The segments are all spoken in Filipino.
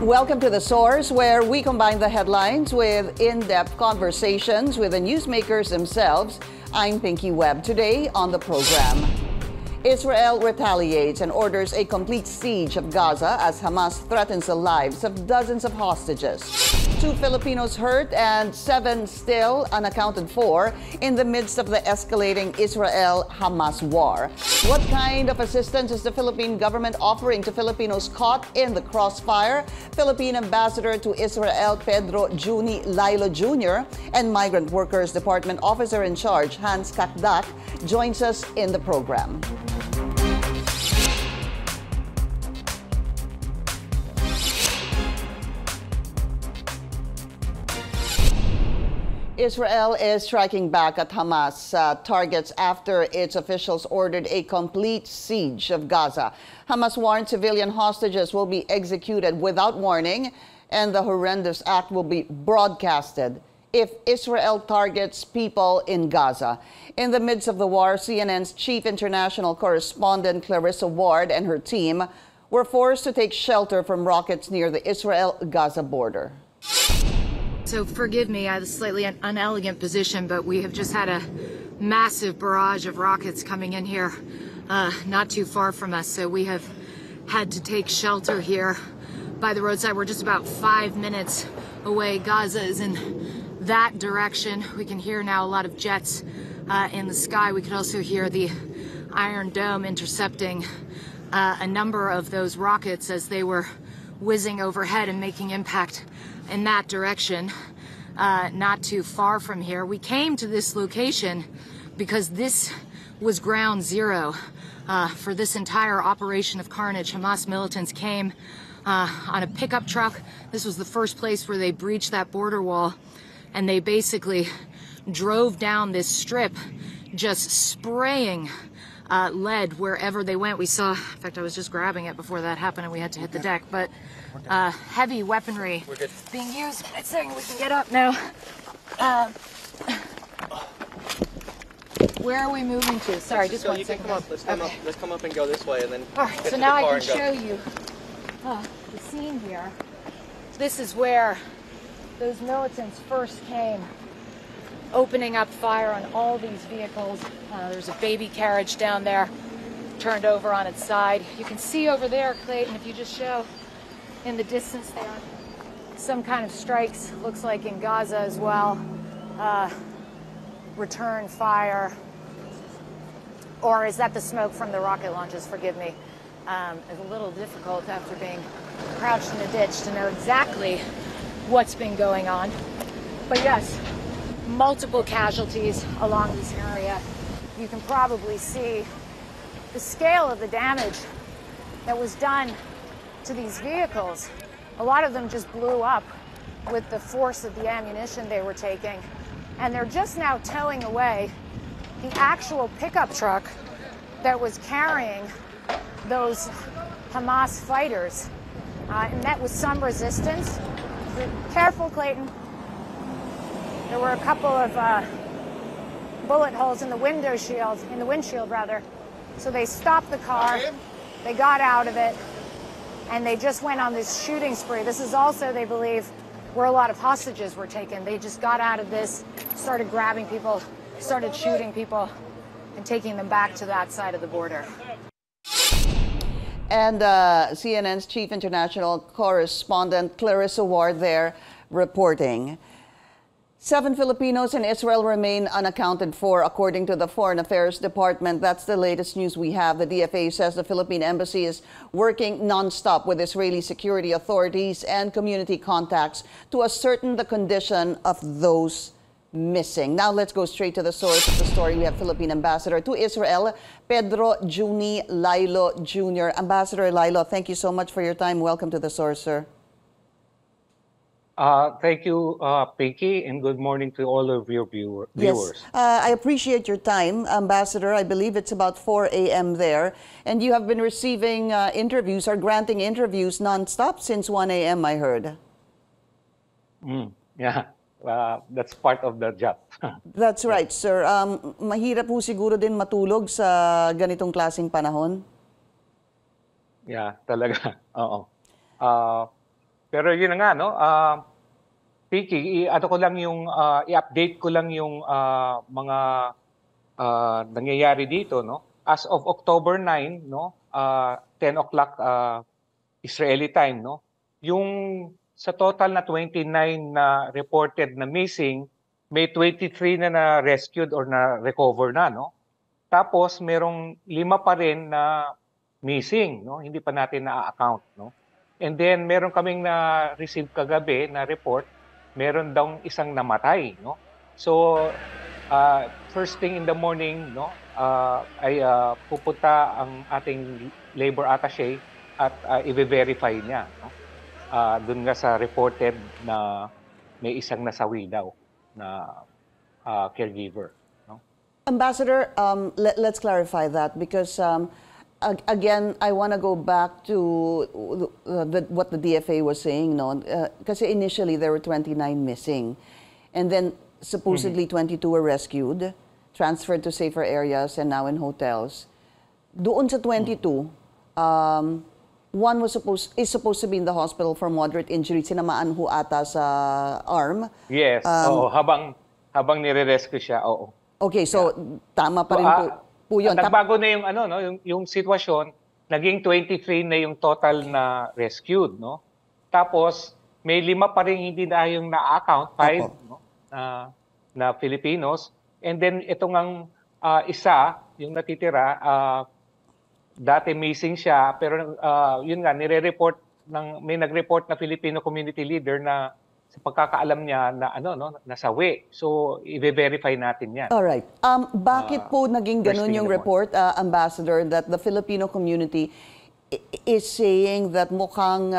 Welcome to The Source, where we combine the headlines with in-depth conversations with the newsmakers themselves. I'm Pinky Webb. Today on the program, Israel retaliates and orders a complete siege of Gaza as Hamas threatens the lives of dozens of hostages. 2 Filipinos hurt and 7 still unaccounted for in the midst of the escalating Israel-Hamas war. What kind of assistance is the Philippine government offering to Filipinos caught in the crossfire? Philippine Ambassador to Israel Pedro Juni Lailo Jr. and Migrant Workers Department Officer in Charge Hans Kakdak joins us in the program. Israel is striking back at Hamas targets after its officials ordered a complete siege of Gaza. Hamas warned civilian hostages will be executed without warning, and the horrendous act will be broadcasted if Israel targets people in Gaza. In the midst of the war, CNN's chief international correspondent Clarissa Ward and her team were forced to take shelter from rockets near the Israel-Gaza border. So forgive me, I have a slightly unelegant position, but we have just had a massive barrage of rockets coming in here, not too far from us. So we have had to take shelter here by the roadside. We're just about 5 minutes away. Gaza is in that direction. We can hear now a lot of jets in the sky. We could also hear the Iron Dome intercepting a number of those rockets as they were whizzing overhead and making impact in that direction, not too far from here. We came to this location because this was ground zero for this entire operation of carnage. Hamas militants came on a pickup truck. This was the first place where they breached that border wall, and they basically drove down this strip, just spraying lead wherever they went. We saw, in fact, I was just grabbing it before that happened and we had to hit the deck, but heavy weaponry being used. It's saying we can get up now. Where are we moving to? Sorry, just one second. Let's come up and go this way, and then. All right, so now I can show you the scene here. This is where those militants first came, opening up fire on all these vehicles. There's a baby carriage down there, turned over on its side. You can see over there, Clayton, if you just show in the distance there, some kind of strikes, looks like in Gaza as well. Return fire. Or is that the smoke from the rocket launches? Forgive me. It's a little difficult after being crouched in a ditch to know exactly what's been going on. But yes, multiple casualties along this area. You can probably see the scale of the damage that was done to these vehicles. A lot of them just blew up with the force of the ammunition they were taking. And they're just now towing away the actual pickup truck that was carrying those Hamas fighters. And met with some resistance. Careful, Clayton. There were a couple of bullet holes in the windshield rather. So they stopped the car, they got out of it, and they just went on this shooting spree. This is also, they believe, where a lot of hostages were taken. They just got out of this, started grabbing people, started shooting people, and taking them back to that side of the border. And CNN's chief international correspondent Clarissa Ward there reporting. 7 Filipinos in Israel remain unaccounted for, according to the Foreign Affairs Department. That's the latest news we have. The DFA says the Philippine Embassy is working nonstop with Israeli security authorities and community contacts to ascertain the condition of those missing. Now let's go straight to the source of the story. We have Philippine Ambassador to Israel, Pedro Juni Lailo Jr. Ambassador Lailo, thank you so much for your time. Welcome to the source, sir. Thank you, Pinky, and good morning to all of your viewers. Yes, I appreciate your time, Ambassador. I believe it's about 4 a.m. there, and you have been receiving interviews or granting interviews nonstop since 1 a.m., I heard. Yeah, that's part of the job. That's right, sir. Mahirap po siguro din matulog sa ganitong klaseng panahon? Yeah, talaga. Oo. Pero yun na nga, no? Pinky, ano ko lang yung, i-update ko lang yung mga nangyayari dito, no? As of October 9, no? 10 o'clock Israeli time, no? Yung sa total na 29 na reported na missing, may 23 na na-rescued or na-recover na, no? Tapos merong 5 pa rin na missing, no? Hindi pa natin na-account, no? And then meron kaming na-receive kagabi na report, meron daw isang namatay, no? So first thing in the morning, no, ay pupunta ang ating labor attaché at i-verify niya, no? Doon nga sa reported na may isang nasawi daw na caregiver, no? Ambassador, let's clarify that because again, I want to go back to what the DFA was saying, no? Kasi initially there were 29 missing, and then supposedly 22 were rescued, transferred to safer areas, and now in hotels. Doon sa 22, one is supposed to be in the hospital for moderate injury. Sinamaan ho ata sa arm. Yes, oo, habang nire-rescue siya, oo. Okay, so tama pa rin po yun. Nagbago na yung ano, no, yung sitwasyon, naging 23 na yung total na rescued, no? Tapos may 5 pa rin hindi na yung na-account, 5, no, na Filipinos. And then itong ang isa, yung natitira, dati missing siya, pero yun nga, may nag-report na Filipino community leader na sa pagkakaalam niya na nasawi. So i-verify natin 'yan. All right. Bakit po naging ganun yung report, Ambassador, that the Filipino community is saying that mukhang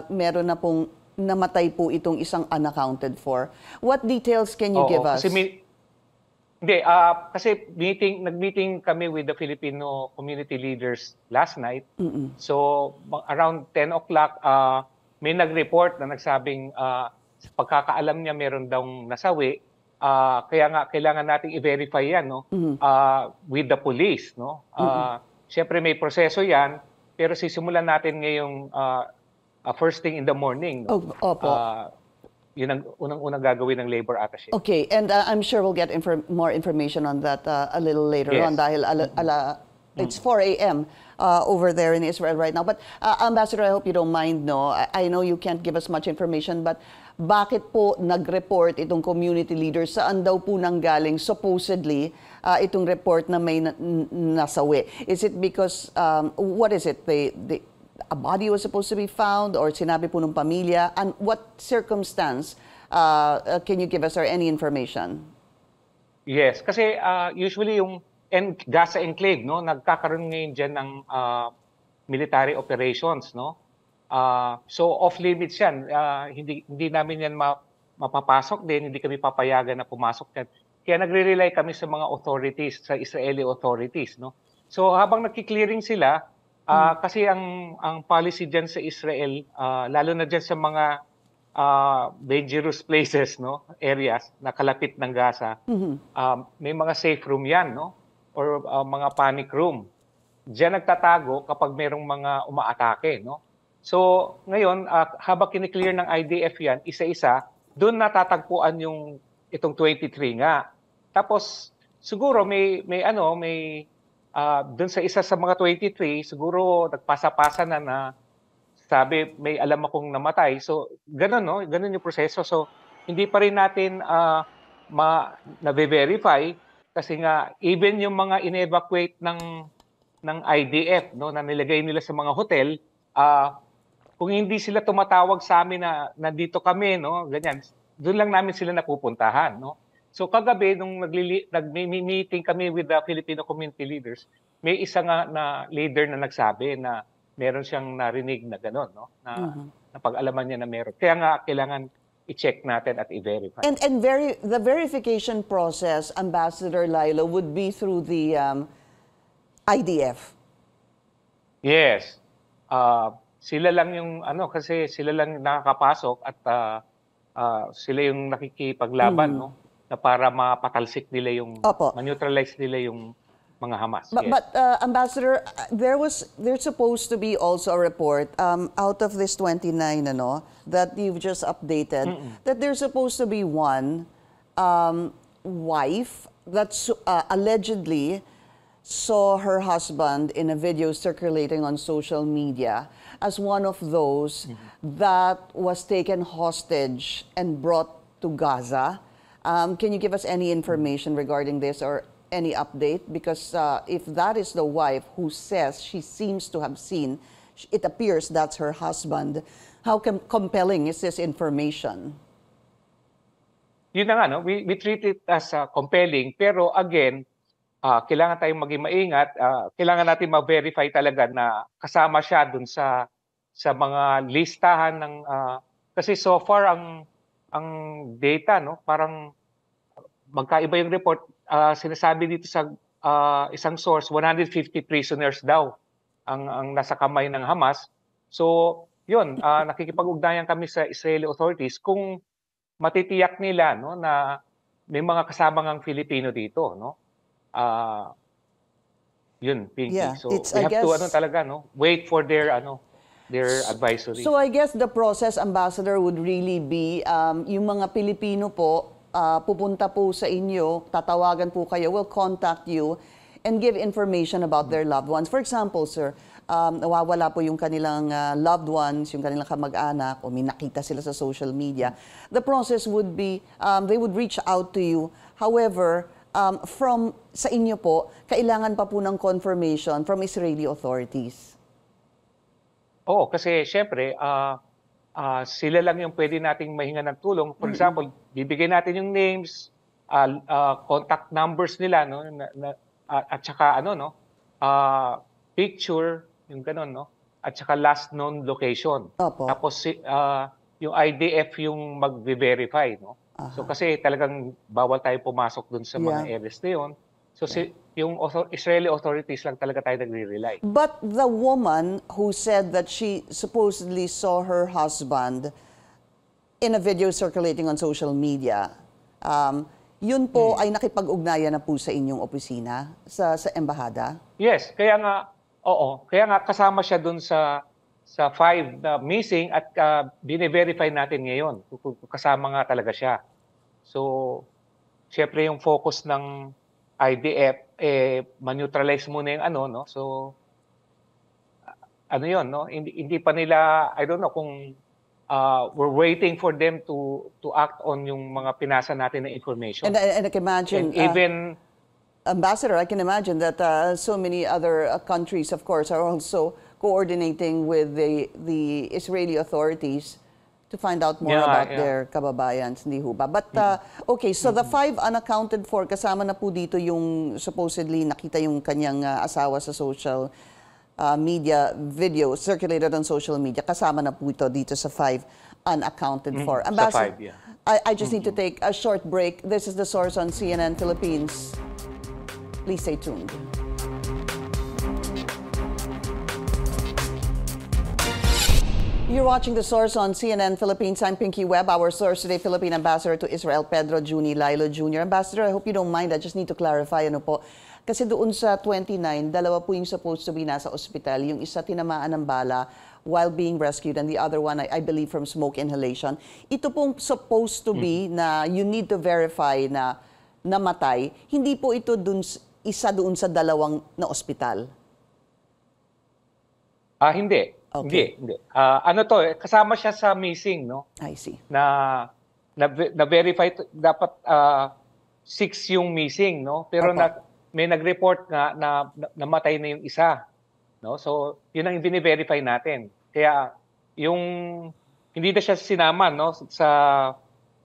meron na pong namatay po itong isang unaccounted for? What details can you give us? Kasi nag-meeting kami with the Filipino community leaders last night. So around 10 o'clock, may nag-report na nagsabing sa pagkakaalam niya meron daw nasawi, kaya nga kailangan nating i-verify yan, no? With the police, no? Siyempre may proseso yan, pero sisimulan natin ngayong first thing in the morning, no? Opo. Yun ang unang-unang gagawin ng labor attaché. Okay, and I'm sure we'll get more information on that a little later on dahil it's 4 a.m. Over there in Israel right now. But Ambassador, I hope you don't mind, no? I know you can't give us much information, but bakit po nag-report itong community leader? Saan daw po nanggaling supposedly itong report na may nasawi? Is it because, what is it? A body was supposed to be found or sinabi po ng pamilya? And what circumstance can you give us or any information? Yes, kasi usually yung Gaza Enclave, no, nagkakaroon ngayon dyan ng military operations, no? So off limits yan, hindi namin yan mapapasok din, hindi kami papayagan na pumasok yan. Kaya nagre-rely kami sa mga authorities, sa Israeli authorities, no? So habang nagki-clearing sila, kasi ang policy diyan sa Israel, lalo na diyan sa mga dangerous places, no, areas na kalapit ng Gaza, may mga safe room yan, no, or mga panic room. Diyan nagtatago kapag mayroong mga umaatake, no. So ngayon, habang kiniklear ng IDF yan, isa-isa, doon natatagpuan yung itong 23 nga. Tapos siguro may doon sa isa sa mga 23, siguro nagpasa-pasa na sabi may alam akong namatay. So ganun, no? Ganun yung proseso. So hindi pa rin natin na-verify kasi nga even yung mga in-evacuate ng IDF, no, na nilagay nila sa mga hotel, kung hindi sila tumatawag sa amin na nandito kami, no, ganyan, doon lang namin sila napupuntahan, no. So kagabi nung nag-meeting kami with the Filipino community leaders, may isa nga na leader na nagsabi na meron siyang narinig na gano'n, no, na napag-alaman niya na meron. Kaya nga kailangan i-check natin at i-verify. And the verification process, Ambassador Lailo, would be through the IDF. Yes. Sila lang yung kasi sila lang nakakapasok at sila yung nakikipaglaban, no, na para mapatalsik nila yung ma-neutralize nila yung mga Hamas. But, Yes. but Ambassador, there's supposed to be also a report out of this 29, ano, that you've just updated, that there's supposed to be one wife that allegedly saw her husband in a video circulating on social media as one of those that was taken hostage and brought to Gaza. Can you give us any information regarding this or any update? Because if that is the wife who says she seems to have seen, it appears that's her husband, how compelling is this information? Yun na nga, no? We treat it as compelling, pero again, kailangan tayong maging maingat. Kailangan natin ma-verify talaga na kasama siya dun sa mga listahan ng kasi so far ang data, no, parang magkaiba yung report. Sinasabi dito sa isang source, 150 prisoners daw ang nasa kamay ng Hamas. So yun, nakikipag-ugnayan kami sa Israeli authorities kung matitiyak nila, no, na may mga kasama ngang Filipino dito, no. Yun, Pinky. Yeah, so it's, we I have to guess, talaga, no, wait for their advisory. So I guess the process, Ambassador, would really be yung mga Pilipino po, pupunta po sa inyo, tatawagan po kayo, will contact you and give information about their loved ones. For example, sir, nawawala po yung kanilang loved ones, yung kanilang kamag-anak, o may nakita sila sa social media. The process would be, they would reach out to you. However, from sa inyo po, kailangan pa po ng confirmation from Israeli authorities. Oo, kasi syempre, sila lang yung pwede nating mahinga ng tulong. For example, bibigyan natin yung names, contact numbers nila, no, at saka picture, yung ganun, no, at saka last known location. Opo. Tapos yung IDF yung mag-verify, no. So kasi talagang bawal tayo pumasok dun sa mga areas na yun. So yung Israeli authorities lang talaga tayo nagre-rely. But the woman who said that she supposedly saw her husband in a video circulating on social media, yun po ay nakipag-ugnayan na po sa inyong opisina, sa embahada? Yes, kaya nga kasama siya dun sa 5 na missing at bine-verify natin ngayon. Kasama nga talaga siya. So, syempre yung focus ng IDF, ma-neutralize muna yung no? So, yun, no? Hindi pa nila, I don't know kung we're waiting for them to act on yung mga pinasa natin na information. And I can imagine, And even, Ambassador, I can imagine that so many other countries, of course, are also coordinating with the Israeli authorities to find out more about their kababayans, hindi ho ba? But, okay, so the 5 unaccounted for, kasama na po dito yung supposedly nakita yung kanyang asawa sa social media video, circulated on social media, kasama na po ito dito sa 5 unaccounted for. Ambassador, sa 5, yeah. I just need to take a short break. This is The Source on CNN Philippines. Please stay tuned. You're watching The Source on CNN Philippines. I'm Pinky Webb. Our source today, Philippine Ambassador to Israel, Pedro Juni Lailo Jr. Ambassador, I hope you don't mind. I just need to clarify, ano po. Kasi doon sa 29, dalawa po yung supposed to be nasa ospital. Yung isa tinamaan ng bala while being rescued and the other one, I believe, from smoke inhalation. Ito pong supposed to be na you need to verify na namatay. Hindi po ito isa doon sa dalawang na ospital. Hindi. Okay. Hindi. Kasama siya sa missing, no? I see. Na verify dapat 6 yung missing, no? Pero may nag-report nga na namatay na yung isa, no? So, yun ang bini-verify natin. Kaya yung hindi na siya sinama, no,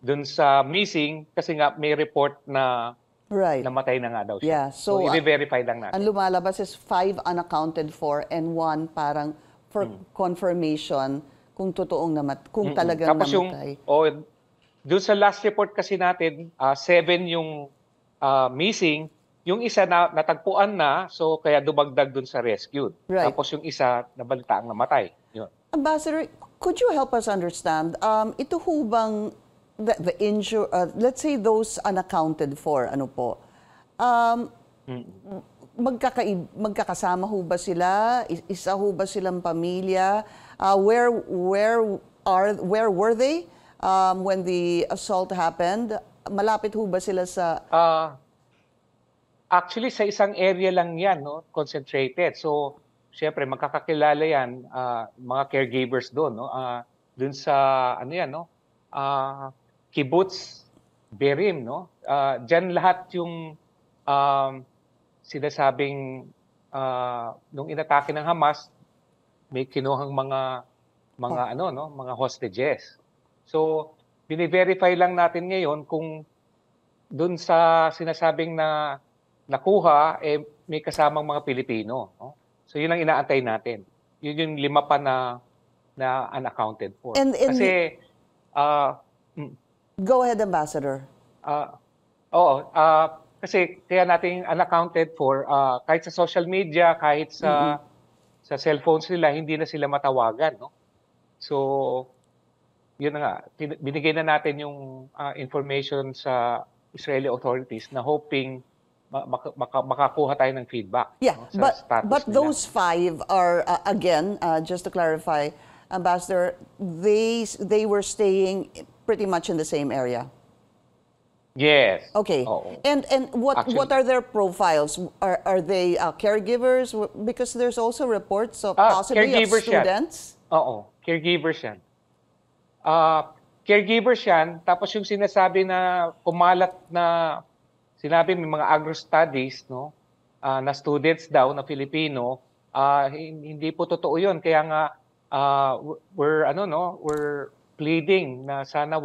dun sa missing kasi nga may report na namatay na nga daw siya. Yeah, so i-verify lang natin. Ang lumalabas is 5 unaccounted for and 1 parang for confirmation kung totoong kung talagang Tapos namatay. Doon sa last report kasi natin, 7 yung missing, yung isa na natagpuan na, so kaya dumagdag doon sa rescued. Right. Tapos yung isa nabalitaang namatay. Yun. Ambassador, could you help us understand, ito ho bang the injury, let's say those unaccounted for, ano po, magkakasama ho ba sila? Isa ho ba silang pamilya? Where were they when the assault happened? Malapit ho ba sila sa... Actually, sa isang area lang yan, no? Concentrated. So, syempre, magkakakilala yan, mga caregivers doon, no? Doon sa, ano yan, no? Kibbutz Berim, no? Diyan lahat yung sinasabing nung inatake ng Hamas, may kinuhang mga ano, no? Mga hostages. So, bini-verify lang natin ngayon kung doon sa sinasabing na nakuha, may kasamang mga Pilipino. No? So, yun ang inaantay natin. Yun yung 5 pa na unaccounted for. Kasi, go ahead, Ambassador. Oo. Kasi kaya natin unaccounted for, kahit sa social media, kahit sa cellphones nila, hindi na sila matawagan. No? So, yun na nga. Binigay na natin yung information sa Israeli authorities na hoping makakuha tayo ng feedback. Yeah, no, sa but nila. those 5 are, again, just to clarify, Ambassador, they were staying pretty much in the same area. Yes. Okay. Oo. And what are their profiles? Are they caregivers? Because there's also reports of possibly of students. Yan. Oo, caregivers yan. Caregivers yan, tapos yung sinasabi na kumalat na sinabi may mga agro-studies, no, na students daw na Filipino, hindi po totoo yun. Kaya nga we're pleading na sana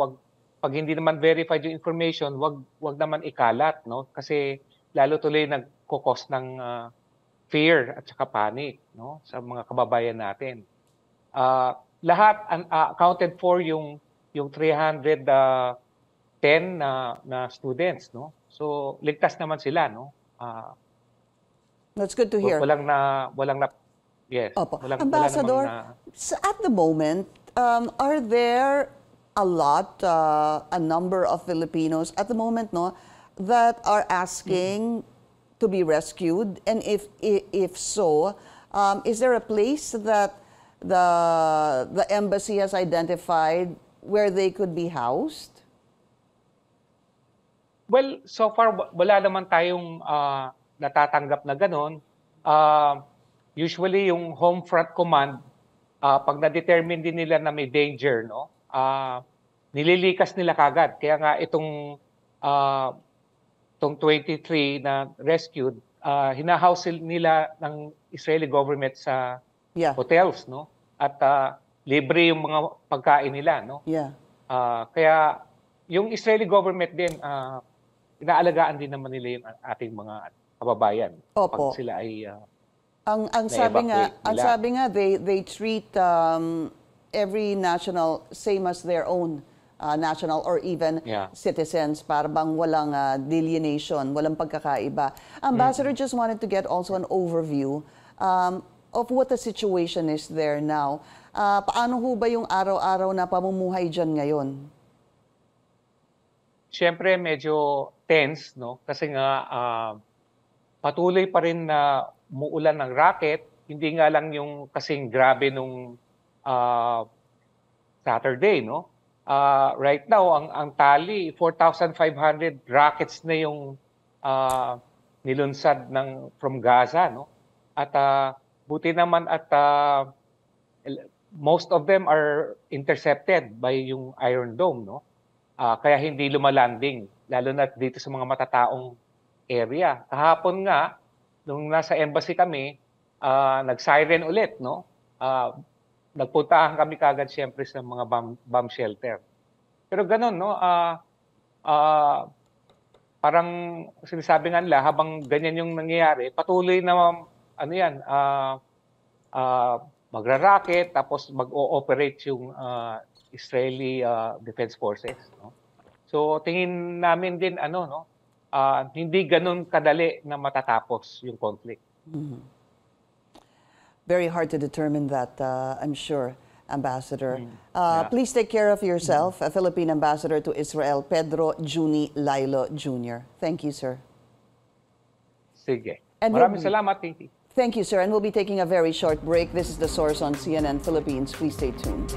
pag hindi naman verified yung information, wag naman ikalat, no? Kasi lalo tuloy nagko-cause ng fear at saka panic, no, sa mga kababayan natin. Lahat accounted for yung 310 na students, no? So ligtas naman sila, no? That's good to hear. Walang na yes. Opo. Walang, Ambassador, wala at the moment, are there a number of Filipinos at the moment, no, that are asking to be rescued? And if so, is there a place that the embassy has identified where they could be housed? Well, so far wala naman tayong natatanggap na ganon. Usually yung Home Front Command, pag na-determine din nila na may danger, no, nililikas nila kagad. Kaya nga itong 23 na rescued, hinahouse nila ng Israeli government sa hotels, no? At libre yung mga pagkain nila, no? Yeah. Kaya yung Israeli government din, inaalagaan din naman nila yung ating mga kababayan. Opo. Pag sila ay Ang sabi nga they treat every national same as their own national or even citizens, para bang walang delineation, walang pagkakaiba. Ambassador, just wanted to get also an overview of what the situation is there now. Paano ho ba yung araw-araw na pamumuhay dyan ngayon? Siyempre medyo tense, no? Kasi nga patuloy pa rin na umuulan ng racket. Hindi nga lang yung kasing grabe nung Saturday, no? Right now, ang tali, 4,500 rockets na yung nilunsad from Gaza, no? At buti naman at most of them are intercepted by yung Iron Dome, no? Kaya hindi lumalanding, lalo na dito sa mga matataong area. Kahapon nga, nung nasa embassy kami, nag-siren ulit, no? Nagpuntahan kami kagad siyempre sa mga bomb shelter. Pero ganun, no? Parang sinasabi nga nila, habang ganyan yung nangyayari, patuloy na magra-rocket, tapos mag-ooperate yung Israeli Defense Forces, no? So tingin namin din hindi ganun kadali na matatapos yung conflict. Very hard to determine that, I'm sure, Ambassador. Please take care of yourself, Philippine Ambassador to Israel, Pedro Juni Lailo Jr. Thank you, sir. Sige. And Maraming salamat, Pinky. Thank you, sir. And we'll be taking a very short break. This is The Source on CNN Philippines. Please stay tuned.